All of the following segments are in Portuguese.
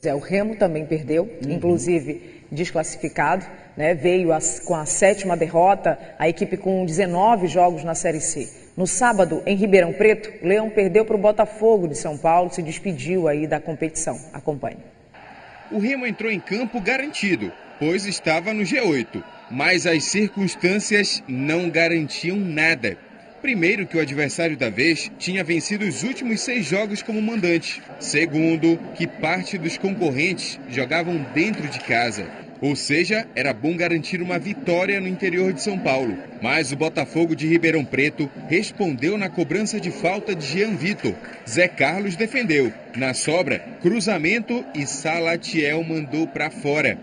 O Remo também perdeu, inclusive desclassificado, né? Veio com a 7ª derrota, a equipe com 19 jogos na Série C. No sábado, em Ribeirão Preto, o Leão perdeu para o Botafogo de São Paulo, se despediu aí da competição. Acompanhe. O Remo entrou em campo garantido, pois estava no G8, mas as circunstâncias não garantiam nada. Primeiro, que o adversário da vez tinha vencido os últimos 6 jogos como mandante. Segundo, que parte dos concorrentes jogavam dentro de casa. Ou seja, era bom garantir uma vitória no interior de São Paulo. Mas o Botafogo de Ribeirão Preto respondeu na cobrança de falta de Jean Vitor. Zé Carlos defendeu. Na sobra, cruzamento e Salatiel mandou para fora.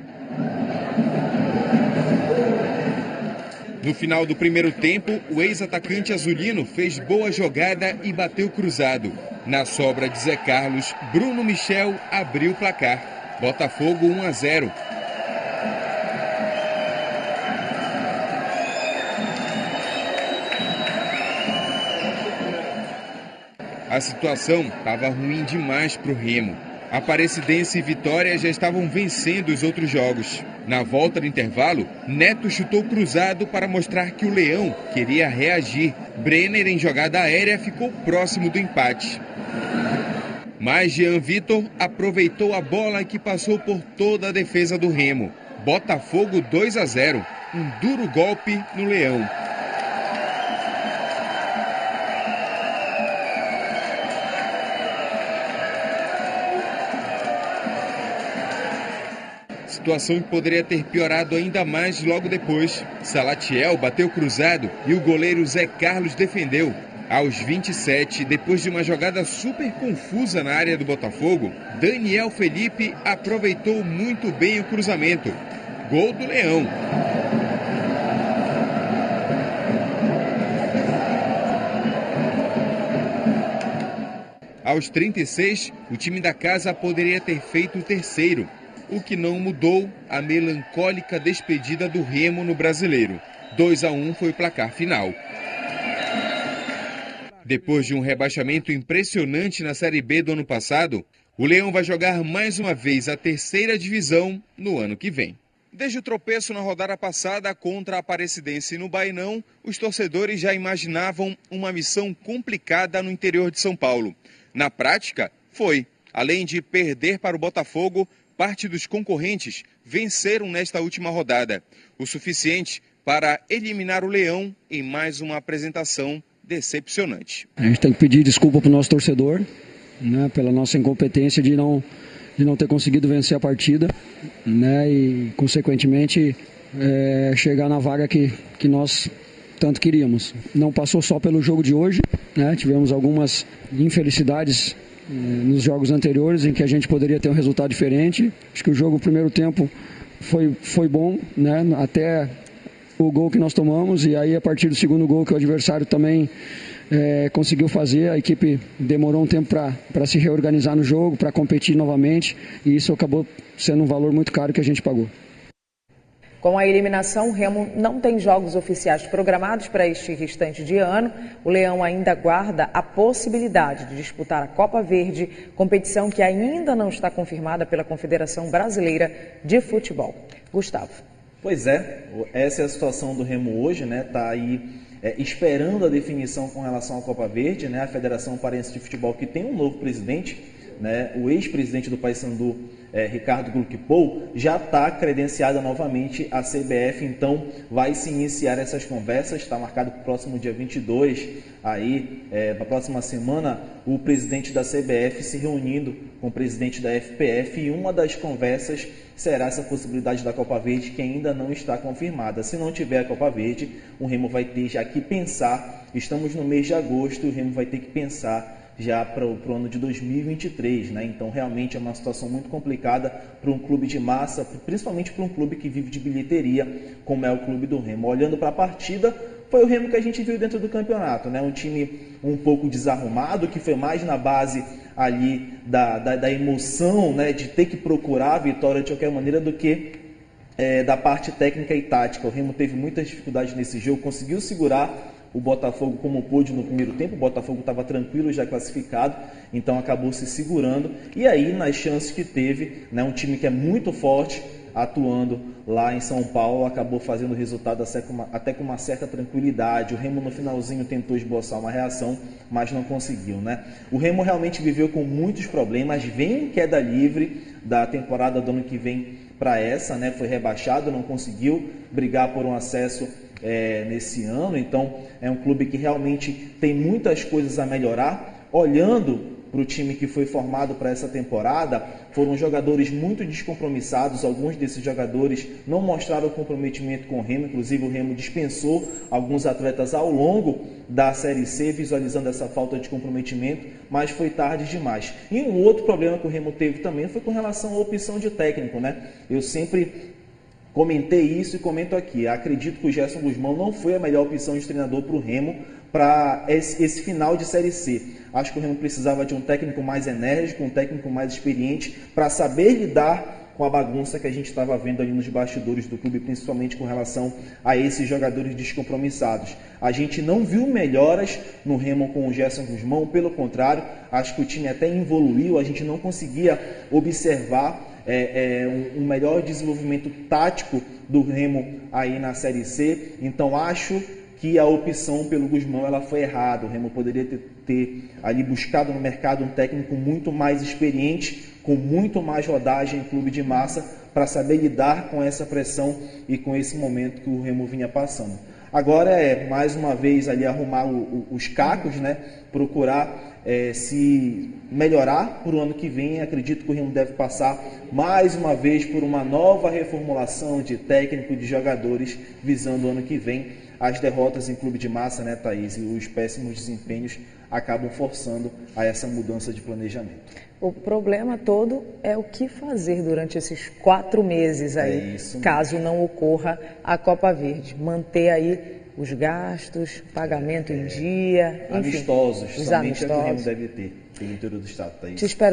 No final do primeiro tempo, o ex-atacante azulino fez boa jogada e bateu cruzado. Na sobra de Zé Carlos, Bruno Michel abriu o placar. Botafogo 1-0. A situação estava ruim demais para o Remo. Aparecidense e Vitória já estavam vencendo os outros jogos. Na volta do intervalo, Neto chutou cruzado para mostrar que o Leão queria reagir. Brenner, em jogada aérea, ficou próximo do empate. Mas Jean Vitor aproveitou a bola que passou por toda a defesa do Remo. Botafogo 2-0. Um duro golpe no Leão. Situação que poderia ter piorado ainda mais logo depois. Salatiel bateu cruzado e o goleiro Zé Carlos defendeu. Aos 27, depois de uma jogada super confusa na área do Botafogo, Daniel Felipe aproveitou muito bem o cruzamento. Gol do Leão. Aos 36, o time da casa poderia ter feito o terceiro. O que não mudou a melancólica despedida do Remo no Brasileiro. 2-1 foi o placar final. Depois de um rebaixamento impressionante na Série B do ano passado, o Leão vai jogar mais uma vez a 3ª divisão no ano que vem. Desde o tropeço na rodada passada contra a Aparecidense no Bainão, os torcedores já imaginavam uma missão complicada no interior de São Paulo. Na prática, foi. Além de perder para o Botafogo, parte dos concorrentes venceram nesta última rodada, o suficiente para eliminar o Leão em mais uma apresentação decepcionante. A gente tem que pedir desculpa para o nosso torcedor, né, pela nossa incompetência de não ter conseguido vencer a partida, né, e, consequentemente, chegar na vaga que nós tanto queríamos. Não passou só pelo jogo de hoje, né, tivemos algumas infelicidades nos jogos anteriores, em que a gente poderia ter um resultado diferente. Acho que o jogo, o primeiro tempo, foi bom, né? Até o gol que nós tomamos, e aí a partir do segundo gol que o adversário também conseguiu fazer, a equipe demorou um tempo para se reorganizar no jogo, para competir novamente, e isso acabou sendo um valor muito caro que a gente pagou. Com a eliminação, o Remo não tem jogos oficiais programados para este restante de ano. O Leão ainda aguarda a possibilidade de disputar a Copa Verde, competição que ainda não está confirmada pela Confederação Brasileira de Futebol. Gustavo. Pois é, essa é a situação do Remo hoje, né? Tá aí esperando a definição com relação à Copa Verde, né? A Federação Paraense de Futebol, que tem um novo presidente, né? O ex-presidente do Paysandu, Ricardo Gluckpol, já está credenciada novamente a CBF, então vai se iniciar essas conversas, está marcado para o próximo dia 22, aí, na próxima semana, o presidente da CBF se reunindo com o presidente da FPF, e uma das conversas será essa possibilidade da Copa Verde, que ainda não está confirmada. Se não tiver a Copa Verde, o Remo vai ter já que pensar, estamos no mês de agosto, o Remo vai ter que pensar já para o ano de 2023, né? Então realmente é uma situação muito complicada para um clube de massa, principalmente para um clube que vive de bilheteria, como é o clube do Remo. Olhando para a partida, foi o Remo que a gente viu dentro do campeonato, né? Um time um pouco desarrumado, que foi mais na base ali da emoção, né? De ter que procurar a vitória de qualquer maneira do que da parte técnica e tática. O Remo teve muitas dificuldades nesse jogo, conseguiu segurar o Botafogo como pôde no primeiro tempo. O Botafogo estava tranquilo, já classificado, então acabou se segurando. E aí, nas chances que teve, né, um time que é muito forte, atuando lá em São Paulo, acabou fazendo o resultado até com uma certa tranquilidade. O Remo no finalzinho tentou esboçar uma reação, mas não conseguiu, né? O Remo realmente viveu com muitos problemas, vem em queda livre da temporada do ano que vem para essa, né? Foi rebaixado, não conseguiu brigar por um acesso nesse ano, então é um clube que realmente tem muitas coisas a melhorar. Olhando para o time que foi formado para essa temporada, foram jogadores muito descompromissados. Alguns desses jogadores não mostraram comprometimento com o Remo, inclusive o Remo dispensou alguns atletas ao longo da Série C, visualizando essa falta de comprometimento, mas foi tarde demais. E um outro problema que o Remo teve também foi com relação à opção de técnico, né? Eu sempre comentei isso e comento aqui. Acredito que o Gerson Gusmão não foi a melhor opção de treinador para o Remo para esse final de Série C. Acho que o Remo precisava de um técnico mais enérgico, um técnico mais experiente, para saber lidar com a bagunça que a gente estava vendo ali nos bastidores do clube, principalmente com relação a esses jogadores descompromissados. A gente não viu melhoras no Remo com o Gerson Gusmão, pelo contrário, acho que o time até evoluiu, a gente não conseguia observar um melhor desenvolvimento tático do Remo aí na Série C. Então acho que a opção pelo Gusmão ela foi errada. O Remo poderia ter ali buscado no mercado um técnico muito mais experiente, com muito mais rodagem em clube de massa, para saber lidar com essa pressão e com esse momento que o Remo vinha passando. Agora mais uma vez ali arrumar os cacos, né? Procurar se melhorar para o ano que vem. Acredito que o Remo deve passar mais uma vez por uma nova reformulação de técnico, de jogadores, visando o ano que vem. As derrotas em clube de massa, né, Thaís, e os péssimos desempenhos acabam forçando a essa mudança de planejamento. O problema todo é o que fazer durante esses 4 meses aí, caso não ocorra a Copa Verde. Manter aí os gastos, pagamento em dia, enfim. Amistosos, os somente amistosos. É que o Remo deve ter pelo interior do estado, Thaís. Te espero